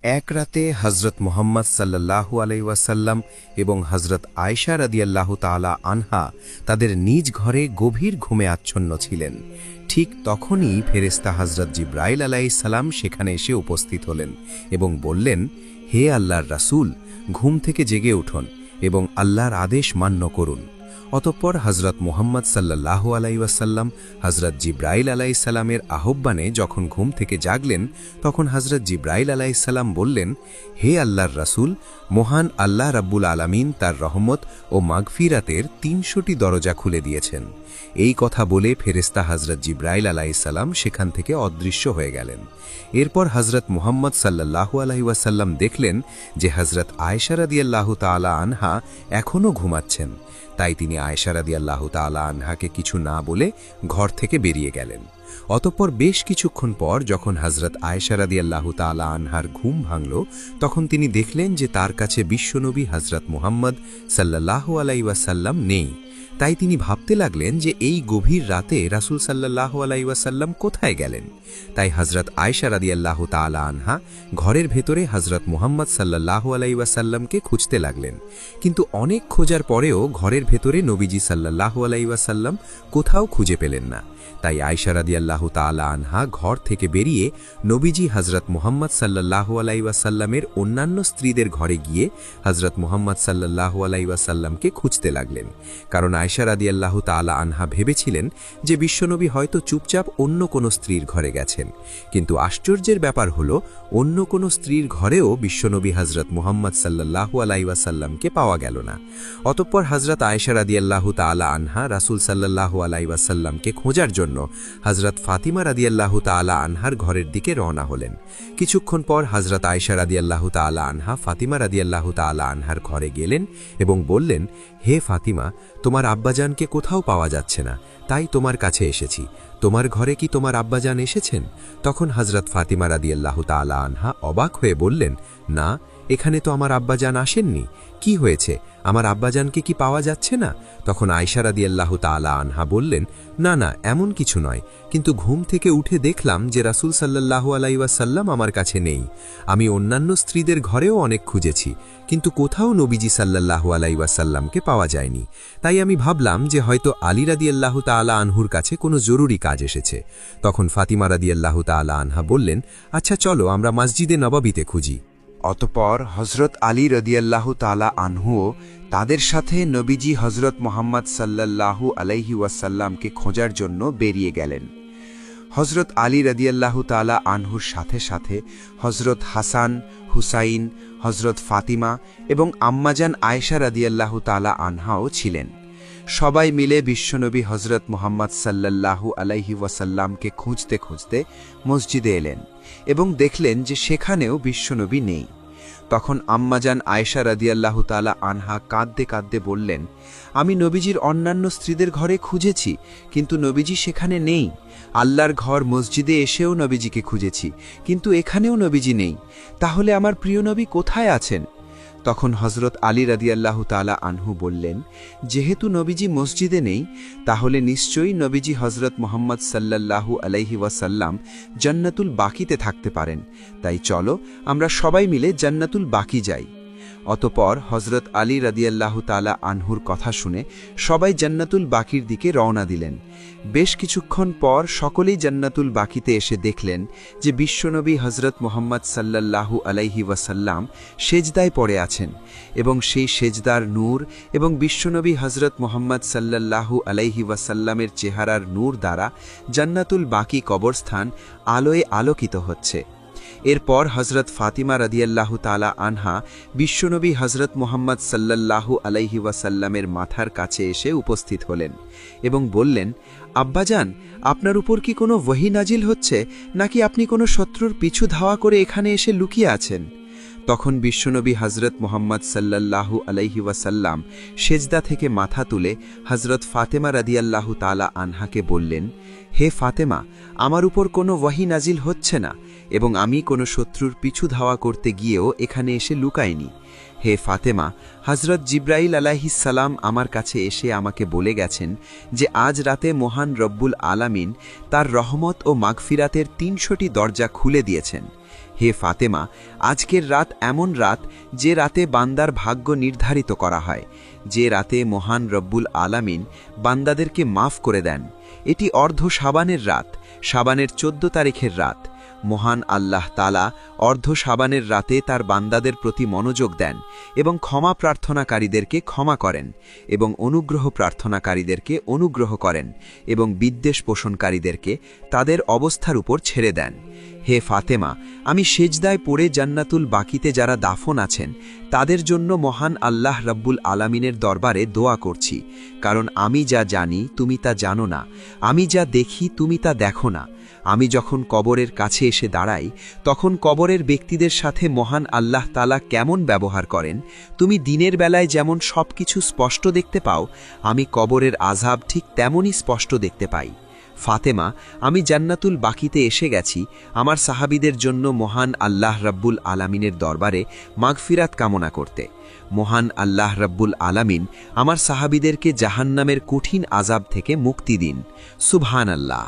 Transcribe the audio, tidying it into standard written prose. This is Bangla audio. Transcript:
এক রাতে হজরত মুহাম্মদ সাল্লাল্লাহু আলাইহি ওয়াসাল্লাম এবং হজরত আয়েশা রাদিয়াল্লাহু তাআলা আনহা তাদের নিজ ঘরে গভীর ঘুমে আচ্ছন্ন ছিলেন। ঠিক তখনই ফেরেশতা হজরত জিবরাইল আলাইহিস সালাম সেখানে এসে উপস্থিত হলেন এবং বললেন, হে আল্লাহর রাসূল, ঘুম থেকে জেগে উঠুন এবং আল্লাহর আদেশ মান্য করুন। অতঃপর হজরত মুহাম্মদ সাল্লাল্লাহু আলাইহি ওয়াসাল্লাম হজরত জিবরাইল আলাইহিস সালামের আহ্বানে যখন ঘুম থেকে জাগলেন, তখন হজরত জিবরাইল আলাইহিস সালাম বললেন, হে আল্লাহর রাসূল, মহান আল্লাহ রাব্বুল আলামিন তার রহমত ও মাগফিরাতের ৩০০টি দরজা খুলে দিয়েছেন। এই কথা বলে ফেরেশতা হজরত জিবরাইল আলাইহিস সালাম সেখান থেকে অদৃশ্য হয়ে গেলেন। এরপর হজরত মুহাম্মদ সাল্লাল্লাহু আলাইহি ওয়াসাল্লাম দেখলেন যে হজরত আয়েশা রাদিয়াল্লাহু তাআলা আনহা এখনও ঘুমাচ্ছেন। তাই তিনি আয়েশা রাদিয়াল্লাহু তাআলা আনহাকে কিছু না বলে ঘর থেকে বেরিয়ে গেলেন। অতঃপর বেশ কিছুক্ষণ পর যখন হজরত আয়েশা রাদিয়াল্লাহু তাআলা আনহার ঘুম ভাঙল, তখন তিনি দেখলেন যে তার কাছে বিশ্বনবী হজরত মুহাম্মদ সাল্লাল্লাহু আলাইহি ওয়াসাল্লাম নেই। তাই তিনি ভাবতে লাগলেন যে এই গভীর রাতে রাসূল সাল্লাল্লাহু আলাইহি ওয়াসাল্লাম কোথায় গেলেন। তাই হজরত আয়েশা রাদিয়াল্লাহু তাআলা আনহা ঘরের ভেতরে হজরত মুহাম্মদ সাল্লাল্লাহু আলাইহি ওয়াসাল্লামকে খুঁজতে লাগলেন, কিন্তু অনেক খোঁজার পরেও ঘরের ভেতরে নবীজি সাল্লাল্লাহু আলাইহি ওয়াসাল্লাম কোথাও খুঁজে পেলেন না। তাই আয়েশা রাদিয়াল্লাহু তাআলা আনহা ঘর থেকে বেরিয়ে নবীজি হজরত মুহাম্মদ সাল্লাল্লাহু আলাইহি ওয়াসাল্লামের অন্যান্য স্ত্রীদের ঘরে গিয়ে হজরত মুহাম্মদ সাল্লাল্লাহু আলাইহি ওয়াসাল্লামকে খুঁজতে লাগলেন। কারণ আয়েশা রাদিয়াল্লাহু তাআলা আনহা ভেবেছিলেন যে বিশ্বনবী হয়তো চুপচাপ অন্য কোনো স্ত্রীর ঘরে গেছেন। কিন্তু আশ্চর্যের ব্যাপার হলো, অন্য কোনো স্ত্রীর ঘরেও বিশ্বনবী হজরত মুহাম্মদ সাল্লাল্লাহু আলাইহি ওয়াসাল্লামকে পাওয়া গেল না। অতঃপর হজরত আয়েশা রাদিয়াল্লাহু তাআলা আনহা রাসূল সাল্লাল্লাহু আলাইহি ওয়াসাল্লামকে খোঁজার জন্য হজরত ফাতিমা রাদিয়াল্লাহু তাআলা আনহার ঘরের দিকে রওনা হলেন। কিছুক্ষণ পর হজরত আয়েশা রাদিয়াল্লাহু তাআলা আনহা ফাতিমা রাদিয়াল্লাহু তাআলা আনহার ঘরে গেলেন এবং বললেন, হে ফাতিমা, তোমার আব্বাজানকে কোথাও পাওয়া যাচ্ছে না, তাই তোমার কাছে এসেছি। তোমার ঘরে কি তোমার আব্বাজান এসেছেন? তখন হজরত ফাতিমা রাদিয়াল্লাহু তাআলা আনহা অবাক হয়ে বললেন, না, এখানে তো আমার আব্বাজান আসেননি। কি হয়েছে, আমার আব্বাজানকে কি পাওয়া যাচ্ছে না? তখন আয়েশা রাদিয়াল্লাহু তাআলা আনহা বললেন, না না, এমন কিছু নয়, কিন্তু ঘুম থেকে উঠে দেখলাম যে রাসূল সাল্লাল্লাহু আলাইহি ওয়াসাল্লাম আমার কাছে নেই। আমি অন্যান্য স্ত্রীদের ঘরেও অনেক খুঁজেছি, কিন্তু কোথাও নবীজি সাল্লাল্লাহু আলাইহি ওয়াসাল্লামকে পাওয়া যায়নি। তাই আমি ভাবলাম যে হয়তো আলী রাদিয়াল্লাহু তাআলা আনহুর কাছে কোনো জরুরি কাজ এসেছে। তখন ফাতিমা রাদিয়াল্লাহু তাআলা আনহা বললেন, আচ্ছা চলো আমরা মসজিদে নববীতে খুঁজি। অতঃপর হজরত আলী রাদিয়াল্লাহু তাআলা আনহুও তাদের সাথে নবীজি হজরত মুহাম্মদ সাল্লাল্লাহু আলাইহি ওয়াসাল্লামকে খোঁজার জন্য বেরিয়ে গেলেন। হজরত আলী রাদিয়াল্লাহু তাআলা আনহুর সাথে সাথে হজরত হাসান, হুসাইন, হজরত ফাতিমা এবং আম্মাজান আয়েশা রাদিয়াল্লাহু তাআলা আনহাও ছিলেন। সবাই মিলে বিশ্বনবী হজরত মুহাম্মদ সাল্লাল্লাহু আলাইহি ওয়াসাল্লামকে খুঁজতে খুঁজতে মসজিদে এলেন এবং দেখলেন যে সেখানেও বিশ্বনবী নেই। তখন আম্মাজান আয়েশা রাদিয়াল্লাহু তাআলা আনহা কাঁদতে কাঁদতে বললেন, আমি নবীজির অন্যান্য স্ত্রীদের ঘরে খুঁজেছি, কিন্তু নবীজি সেখানে নেই। আল্লাহর ঘর মসজিদে এসেও নবীজিকে খুঁজেছি, কিন্তু এখানেও নবীজি নেই। তাহলে আমার প্রিয় নবী কোথায় আছেন? তখন হজরত আলী রাদিয়াল্লাহু তাআলা আনহু বললেন, যেহেতু নবীজি মসজিদে নেই, তাহলে নিশ্চয়ই নবীজি হজরত মুহাম্মদ সাল্লাল্লাহু আলাইহি ওয়াসাল্লাম জান্নাতুল বাকিতে থাকতে পারেন। তাই চলো আমরা সবাই মিলে জান্নাতুল বাকি যাই। অতঃপর হজরত আলী রাদিয়াল্লাহু তাআলা আনহুর কথা শুনে সবাই জান্নাতুল বাকির দিকে রওনা দিলেন। বেশ কিছুক্ষণ পর সকলেই জান্নাতুল বাকিতে এসে দেখলেন যে বিশ্বনবী হজরত মুহাম্মদ সাল্লাল্লাহু আলাইহি ওয়াসাল্লাম সেজদায় পড়ে আছেন এবং সেই সেজদার নূর এবং বিশ্বনবী হজরত মুহাম্মদ সাল্লাল্লাহু আলাইহি ওয়াসাল্লামের চেহারার নূর দ্বারা জান্নাতুল বাকি কবরস্থান আলোয় আলোকিত হচ্ছে। এরপর হজরত ফাতিমা রাদিয়াল্লাহু তাআলা আনহা বিশ্বনবী হজরত মুহাম্মদ সাল্লাল্লাহু আলাইহি ওয়াসাল্লামের মাথার কাছে এসে উপস্থিত হলেন এবং বললেন, আব্বাজান, আপনার উপর কি কোনো ওহী নাজিল হচ্ছে, নাকি আপনি কোনো শত্রুর পিছু ধাওয়া করে এখানে এসে লুকিয়ে আছেন? তখন বিশ্বনবী হজরত মুহাম্মদ সাল্লাল্লাহু আলাইহি ওয়াসাল্লাম সেজদা থেকে মাথা তুলে হজরত ফাতেমা রাদিয়াল্লাহু তাআলা আনহাকে বললেন, হে ফাতেমা, আমার উপর কোনো ওহী নাজিল হচ্ছে না এবং আমি কোনো শত্রুর পিছু ধাওয়া করতে গিয়েও এখানে এসে লুকাইনি। হে ফাতেমা, হজরত জিবরাইল আলাইহিস সালাম আমার কাছে এসে আমাকে বলে গেছেন যে আজ রাতে মহান রব্বুল আলামিন তার রহমত ও মাগফিরাতের ৩০০টি দরজা খুলে দিয়েছেন। হে ফাতেমা, আজকের রাত এমন রাত যে রাতে বান্দার ভাগ্য নির্ধারিত করা হয়, যে রাতে মহান রব্বুল আলামিন বান্দাদেরকে মাফ করে দেন। এটি অর্ধ শাবানের রাত, শাবানের 14 তারিখের রাত। মহান আল্লাহ তাআলা অর্ধ শাবানের রাতে তার বান্দাদের প্রতি মনোযোগ দেন এবং ক্ষমা প্রার্থনাকারীদেরকে ক্ষমা করেন এবং অনুগ্রহ প্রার্থনাকারীদেরকে অনুগ্রহ করেন এবং বিদ্বেষ পোষণকারীদেরকে তাদের অবস্থার উপর ছেড়ে দেন। হে ফাতেমা, আমি সেজদায় পড়ে জান্নাতুল বাকিতে যারা দাফন আছেন তাদের জন্য মহান আল্লাহ রব্বুল আলামিনের দরবারে দোয়া করছি, কারণ আমি যা জানি তুমি তা জানো না, আমি যা দেখি তুমি তা দেখো না। আমি যখন কবরের কাছে এসে দাঁড়াই তখন কবরের ব্যক্তিদের সাথে মহান আল্লাহ তাআলা কেমন ব্যবহার করেন তুমি দিনের বেলায় যেমন সবকিছু স্পষ্ট দেখতে পাও, আমি কবরের আযাব ঠিক তেমনই স্পষ্ট দেখতে পাই। ফাতেমা, আমি জান্নাতুল বাকিতে এসে গেছি আমার সাহাবীদের জন্য মহান আল্লাহ রব্বুল আলামিনের দরবারে মাগফিরাত কামনা করতে। মহান আল্লাহ রব্বুল আলামিন আমার সাহাবীদেরকে জাহান্নামের কঠিন আযাব থেকে মুক্তি দিন। সুবহানাল্লাহ।